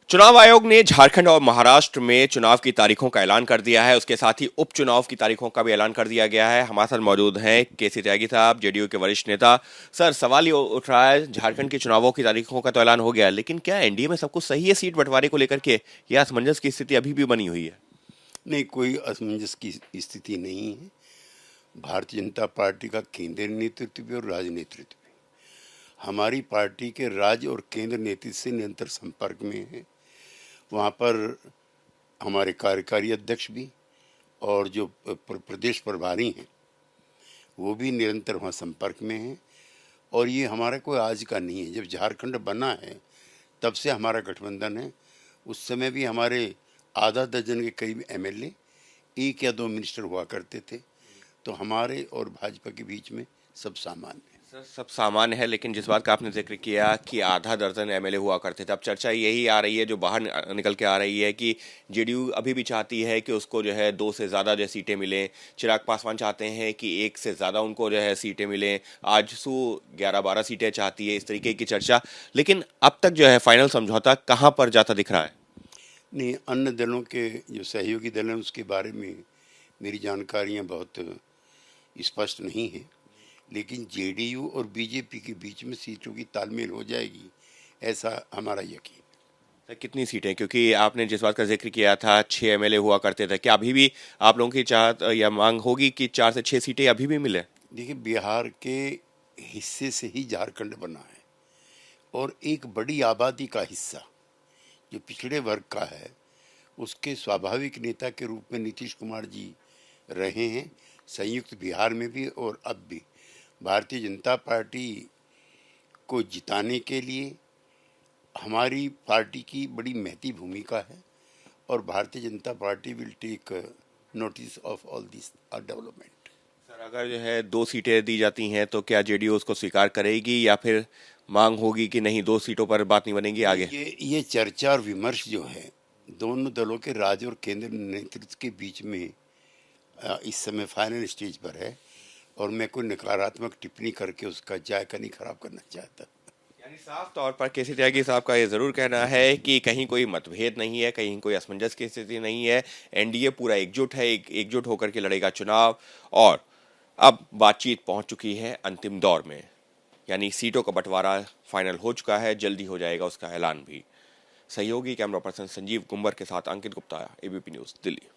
चुनाव आयोग ने झारखंड और महाराष्ट्र में चुनाव की तारीखों का ऐलान कर दिया है। उसके साथ ही उपचुनाव की तारीखों का भी ऐलान कर दिया गया है। हमारे साथ मौजूद हैं केसी त्यागी साहब, जेडीयू के वरिष्ठ नेता। सर, सवाल ये उठ रहा है, झारखंड के चुनावों की तारीखों का तो ऐलान हो गया, लेकिन क्या एनडीए में सब कुछ सही है सीट बंटवारे को लेकर के, या असमंजस की स्थिति अभी भी बनी हुई है? नहीं, कोई असमंजस की स्थिति नहीं है। भारतीय जनता पार्टी का केंद्रीय नेतृत्व भी और राज्य नेतृत्व भी हमारी पार्टी के राज्य और केंद्र नेतृत्व से निरंतर संपर्क में है। वहाँ पर हमारे कार्यकारी अध्यक्ष भी और जो प्रदेश प्रभारी हैं वो भी निरंतर वहाँ संपर्क में हैं। और ये हमारा कोई आज का नहीं है। जब झारखंड बना है तब से हमारा गठबंधन है। उस समय भी हमारे आधा दर्जन के करीब एमएलए, एक या दो मिनिस्टर हुआ करते थे। तो हमारे और भाजपा के बीच में सब सामान्य है। सर, सब सामान्य है, लेकिन जिस बात का आपने जिक्र किया कि आधा दर्जन एमएलए हुआ करते थे, अब चर्चा यही आ रही है, जो बाहर निकल के आ रही है, कि जेडीयू अभी भी चाहती है कि उसको जो है 2 से ज़्यादा जो सीटें मिलें। चिराग पासवान चाहते हैं कि 1 से ज़्यादा उनको जो है सीटें मिलें। आजसू 11-12 सीटें चाहती है, इस तरीके की चर्चा। लेकिन अब तक जो है फाइनल समझौता कहाँ पर जाता दिख रहा है? नहीं, अन्य दलों के जो सहयोगी दल हैं उसके बारे में मेरी जानकारियां बहुत स्पष्ट नहीं हैं, लेकिन जेडीयू और बीजेपी के बीच में सीटों की तालमेल हो जाएगी, ऐसा हमारा यकीन। सर, कितनी सीटें? क्योंकि आपने जिस बात का जिक्र किया था 6 एमएलए हुआ करते थे, क्या अभी भी आप लोगों की चाहत या मांग होगी कि 4 से 6 सीटें अभी भी मिले? देखिए, बिहार के हिस्से से ही झारखंड बना है और एक बड़ी आबादी का हिस्सा जो पिछड़े वर्ग का है उसके स्वाभाविक नेता के रूप में नीतीश कुमार जी रहे हैं, संयुक्त बिहार में भी और अब भी। भारतीय जनता पार्टी को जिताने के लिए हमारी पार्टी की बड़ी महती भूमिका है और Bharatiya Janata Party will take notice of all this development. Sir, अगर जो है 2 सीटें दी जाती हैं तो क्या जेडीयू उसको स्वीकार करेगी, या फिर मांग होगी कि नहीं, 2 सीटों पर बात नहीं बनेगी आगे? ये चर्चा और विमर्श जो है दोनों दलों के राज्य और केंद्र नेतृत्व के बीच में इस समय फाइनल स्टेज पर है और मैं कोई नकारात्मक टिप्पणी करके उसका जायका नहीं खराब करना चाहता। यानी साफ तौर पर केसी त्यागी साहब का ये जरूर कहना है कि कहीं कोई मतभेद नहीं है, कहीं कोई असमंजस की स्थिति नहीं है। एनडीए पूरा एकजुट है, एकजुट होकर के लड़ेगा चुनाव, और अब बातचीत पहुंच चुकी है अंतिम दौर में। यानी सीटों का बंटवारा फाइनल हो चुका है, जल्दी हो जाएगा उसका ऐलान भी। सहयोगी कैमरा पर्सन संजीव कुंबर के साथ अंकित गुप्ता, एबीपी न्यूज, दिल्ली।